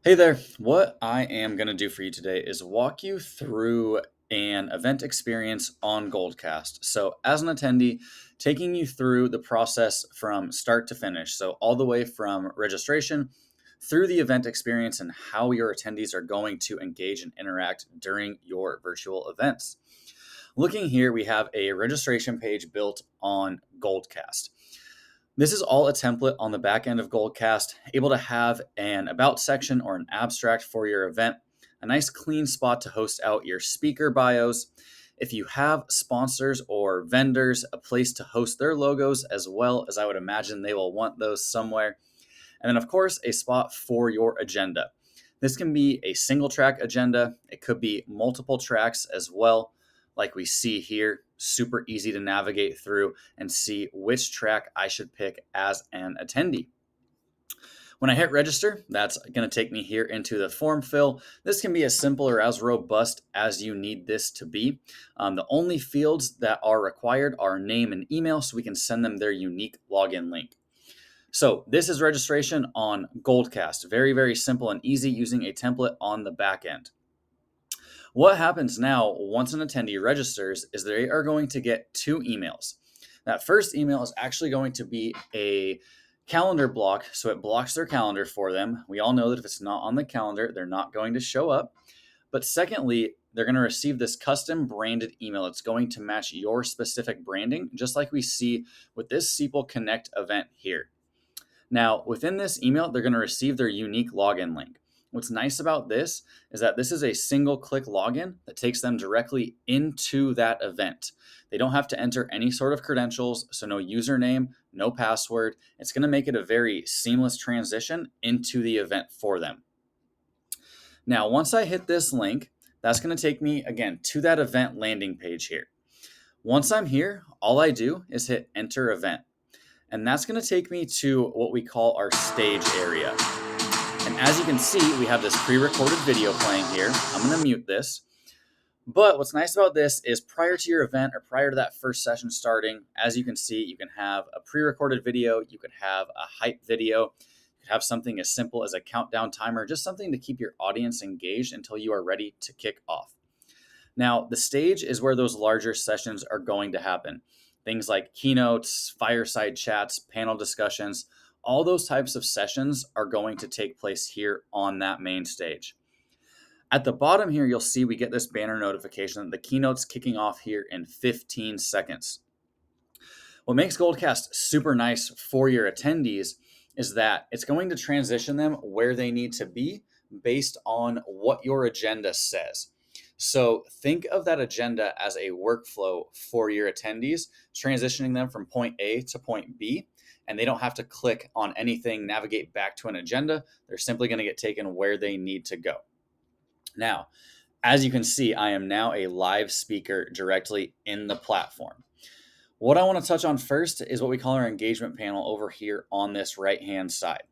Hey there. What I am going to do for you today is walk you through an event experience on Goldcast. So, as an attendee, taking you through the process from start to finish. So, all the way from registration through the event experience and how your attendees are going to engage and interact during your virtual events. Looking here, we have a registration page built on Goldcast. This is all a template on the back end of Goldcast, able to have an about section or an abstract for your event, a nice clean spot to host out your speaker bios. If you have sponsors or vendors, a place to host their logos, as well as I would imagine they will want those somewhere. And then, of course, a spot for your agenda. This can be a single track agenda, it could be multiple tracks as well, like we see here. Super easy to navigate through and see which track I should pick as an attendee. When I hit register, that's going to take me here into the form fill. This can be as simple or as robust as you need this to be. The only fields that are required are name and email, so we can send them their unique login link. So this is registration on Goldcast. Very, very simple and easy using a template on the back end. What happens now once an attendee registers is they are going to get two emails. That first email is actually going to be a calendar block, so it blocks their calendar for them. We all know that if it's not on the calendar, they're not going to show up. But secondly, they're going to receive this custom branded email. It's going to match your specific branding, just like we see with this Sequel Connect event here. Now, within this email, they're going to receive their unique login link. What's nice about this is that this is a single click login that takes them directly into that event. They don't have to enter any sort of credentials, so no username, no password. It's going to make it a very seamless transition into the event for them. Now, once I hit this link, that's going to take me again to that event landing page here. Once I'm here, all I do is hit enter event. And that's going to take me to what we call our stage area. And as you can see, we have this pre-recorded video playing here. I'm going to mute this. But what's nice about this is prior to your event or prior to that first session starting, as you can see, you can have a pre-recorded video, you could have a hype video, you could have something as simple as a countdown timer, just something to keep your audience engaged until you are ready to kick off. Now, the stage is where those larger sessions are going to happen. Things like keynotes, fireside chats, panel discussions, all those types of sessions are going to take place here on that main stage. At the bottom here, you'll see we get this banner notification that the keynote's kicking off here in 15 seconds. What makes Goldcast super nice for your attendees is that it's going to transition them where they need to be based on what your agenda says. So think of that agenda as a workflow for your attendees, transitioning them from point A to point B, and they don't have to click on anything, navigate back to an agenda. They're simply going to get taken where they need to go. Now, as you can see, I am now a live speaker directly in the platform. What I want to touch on first is what we call our engagement panel over here on this right-hand side.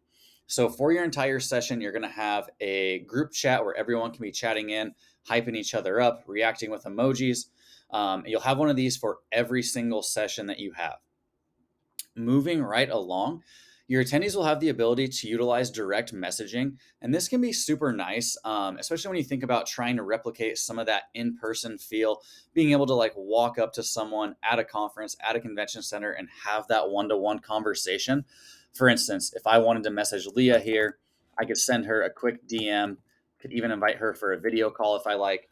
So for your entire session, you're going to have a group chat where everyone can be chatting in, hyping each other up, reacting with emojis. You'll have one of these for every single session that you have. Moving right along, your attendees will have the ability to utilize direct messaging, and this can be super nice, especially when you think about trying to replicate some of that in-person feel, being able to like walk up to someone at a conference, at a convention center, and have that one-to-one conversation. For instance, if I wanted to message Leah here, I could send her a quick DM, could even invite her for a video call if I like.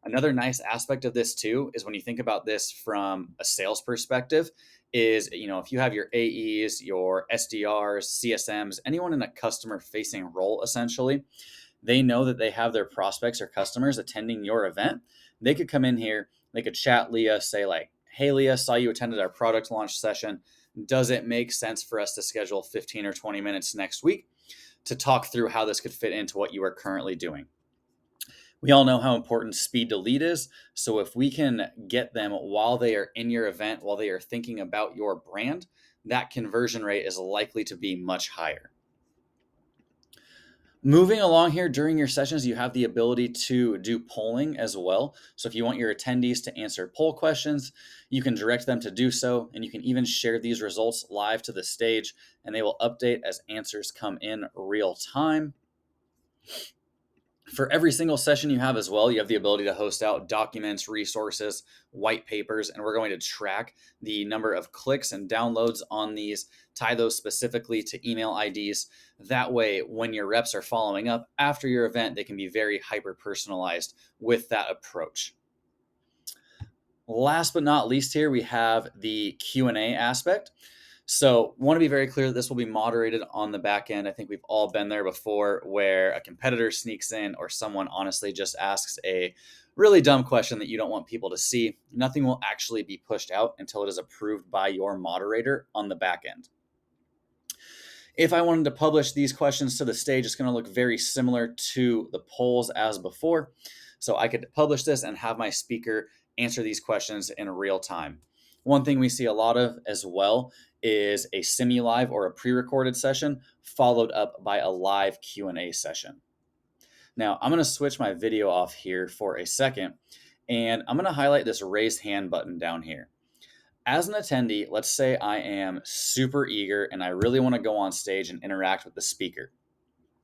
Another nice aspect of this too is when you think about this from a sales perspective is, if you have your AEs, your SDRs, CSMs, anyone in a customer facing role, essentially, they know that they have their prospects or customers attending your event. They could come in here, they could chat Leah, say like, hey, Leah, saw you attended our product launch session. Does it make sense for us to schedule 15 or 20 minutes next week to talk through how this could fit into what you are currently doing? We all know how important speed to lead is. So if we can get them while they are in your event, while they are thinking about your brand, that conversion rate is likely to be much higher. Moving along here during your sessions, you have the ability to do polling as well. So if you want your attendees to answer poll questions, you can direct them to do so, and you can even share these results live to the stage, and they will update as answers come in real time. For every single session you have as well, you have the ability to host out documents, resources, white papers, and we're going to track the number of clicks and downloads on these, tie those specifically to email IDs. That way, when your reps are following up after your event, they can be very hyper personalized with that approach. Last but not least here, we have the Q&A aspect. So want to be very clear that this will be moderated on the back end. I think we've all been there before where a competitor sneaks in or someone honestly just asks a really dumb question that you don't want people to see. Nothing will actually be pushed out until it is approved by your moderator on the back end. If I wanted to publish these questions to the stage, it's going to look very similar to the polls as before. So I could publish this and have my speaker answer these questions in real time. One thing we see a lot of as well is a semi-live or a pre-recorded session followed up by a live Q&A session. Now, I'm going to switch my video off here for a second, and I'm going to highlight this raise hand button down here. As an attendee, let's say I am super eager and I really want to go on stage and interact with the speaker.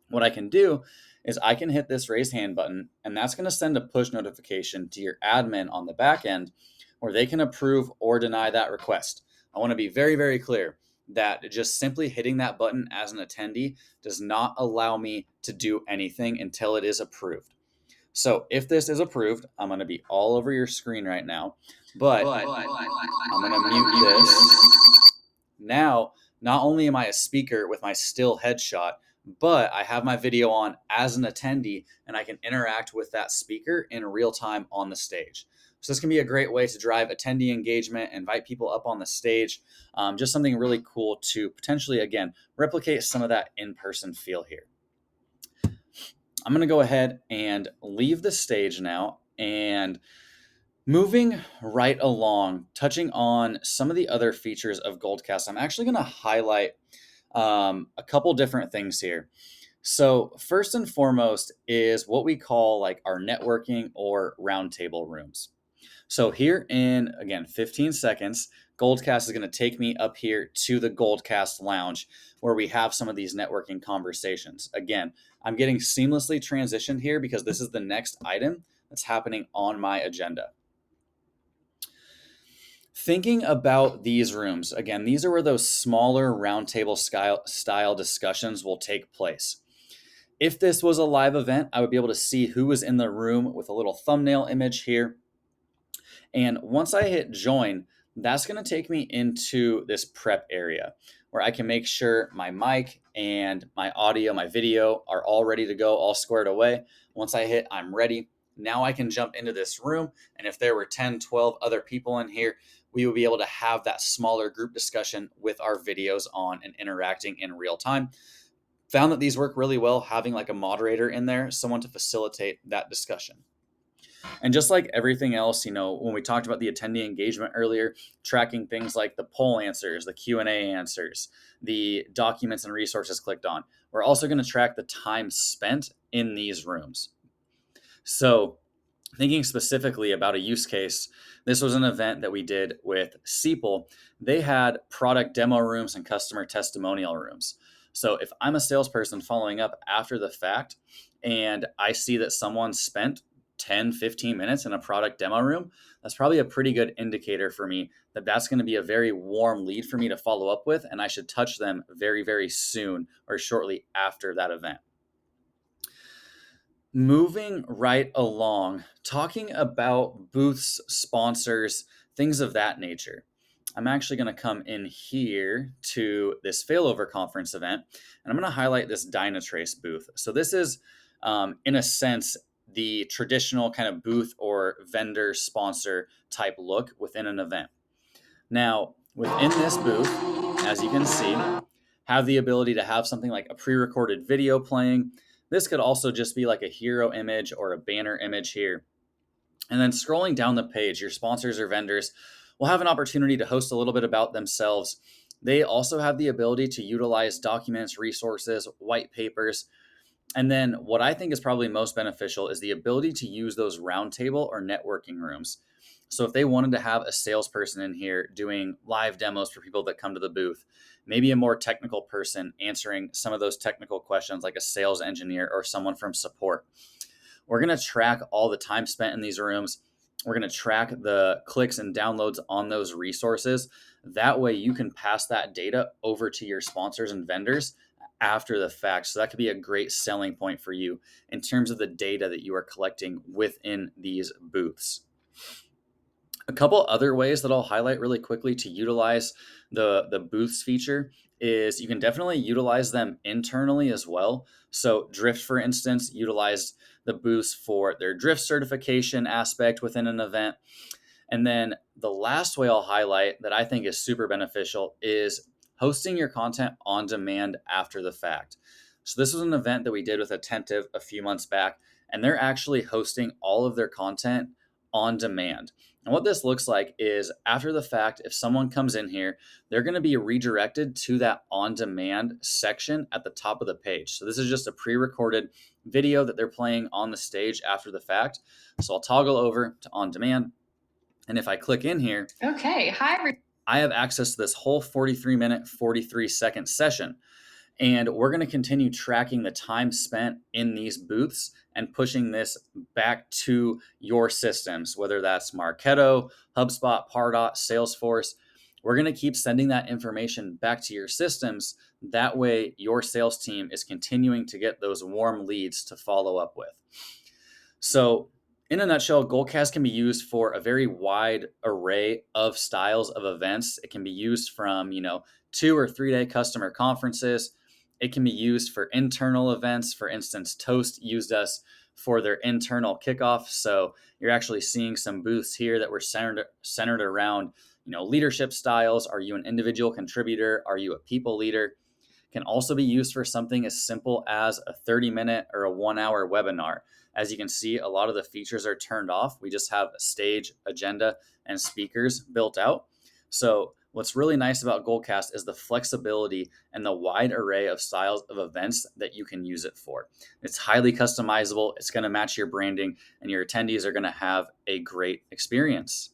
What I can do is I can hit this raise hand button, and that's going to send a push notification to your admin on the back end where they can approve or deny that request. I want to be very, very clear that just simply hitting that button as an attendee does not allow me to do anything until it is approved. So if this is approved, I'm going to be all over your screen right now, but I'm going to mute this. Now, not only am I a speaker with my still headshot, but I have my video on as an attendee and I can interact with that speaker in real time on the stage. So this can be a great way to drive attendee engagement, invite people up on the stage, just something really cool to potentially, again, replicate some of that in-person feel here. I'm going to go ahead and leave the stage now and moving right along, touching on some of the other features of Goldcast. I'm actually going to highlight a couple different things here. So first and foremost is what we call like our networking or roundtable rooms. So here in, again, 15 seconds, Goldcast is going to take me up here to the Goldcast lounge where we have some of these networking conversations. Again, I'm getting seamlessly transitioned here because this is the next item that's happening on my agenda. Thinking about these rooms, again, these are where those smaller roundtable style discussions will take place. If this was a live event, I would be able to see who was in the room with a little thumbnail image here. And once I hit join, that's going to take me into this prep area where I can make sure my mic and my audio, my video are all ready to go, all squared away. Once I hit I'm ready, now I can jump into this room. And if there were 10, 12 other people in here, we will be able to have that smaller group discussion with our videos on and interacting in real time. Found that these work really well, having like a moderator in there, someone to facilitate that discussion. And just like everything else, when we talked about the attendee engagement earlier, tracking things like the poll answers, the Q&A answers, the documents and resources clicked on, we're also going to track the time spent in these rooms. So thinking specifically about a use case, this was an event that we did with Seeple. They had product demo rooms and customer testimonial rooms. So if I'm a salesperson following up after the fact and I see that someone spent 10, 15 minutes in a product demo room, that's probably a pretty good indicator for me that that's going to be a very warm lead for me to follow up with, and I should touch them very, very soon or shortly after that event. Moving right along, talking about booths, sponsors, things of that nature. I'm actually going to come in here to this failover conference event, and I'm going to highlight this Dynatrace booth. So this is, in a sense, the traditional kind of booth or vendor sponsor type look within an event. Now, within this booth, as you can see, have the ability to have something like a pre-recorded video playing. This could also just be like a hero image or a banner image here. And then scrolling down the page, your sponsors or vendors will have an opportunity to host a little bit about themselves. They also have the ability to utilize documents, resources, white papers. And then what I think is probably most beneficial is the ability to use those roundtable or networking rooms. So if they wanted to have a salesperson in here doing live demos for people that come to the booth, maybe a more technical person answering some of those technical questions like a sales engineer or someone from support, we're going to track all the time spent in these rooms. We're going to track the clicks and downloads on those resources. That way you can pass that data over to your sponsors and vendors after the fact. So that could be a great selling point for you in terms of the data that you are collecting within these booths. A couple other ways that I'll highlight really quickly to utilize the booths feature is you can definitely utilize them internally as well. So Drift, for instance, utilized the booths for their Drift certification aspect within an event. And then the last way I'll highlight that I think is super beneficial is hosting your content on demand after the fact. So this was an event that we did with Attentive a few months back, and they're actually hosting all of their content on demand. And what this looks like is after the fact, if someone comes in here, they're going to be redirected to that on demand section at the top of the page. So this is just a pre-recorded video that they're playing on the stage after the fact. So I'll toggle over to on demand. And if I click in here, okay, hi, I have access to this whole 43-minute, 43-second session. And we're going to continue tracking the time spent in these booths and pushing this back to your systems, whether that's Marketo, HubSpot, Pardot, Salesforce. We're going to keep sending that information back to your systems. That way, your sales team is continuing to get those warm leads to follow up with. So, in a nutshell, Goldcast can be used for a very wide array of styles of events. It can be used from, 2 or 3 day customer conferences. It can be used for internal events. For instance, Toast used us for their internal kickoff. So you're actually seeing some booths here that were centered around, leadership styles. Are you an individual contributor? Are you a people leader? Can also be used for something as simple as a 30-minute or a 1-hour webinar. As you can see, a lot of the features are turned off. We just have a stage, agenda, and speakers built out. So what's really nice about Goldcast is the flexibility and the wide array of styles of events that you can use it for. It's highly customizable. It's going to match your branding, and your attendees are going to have a great experience.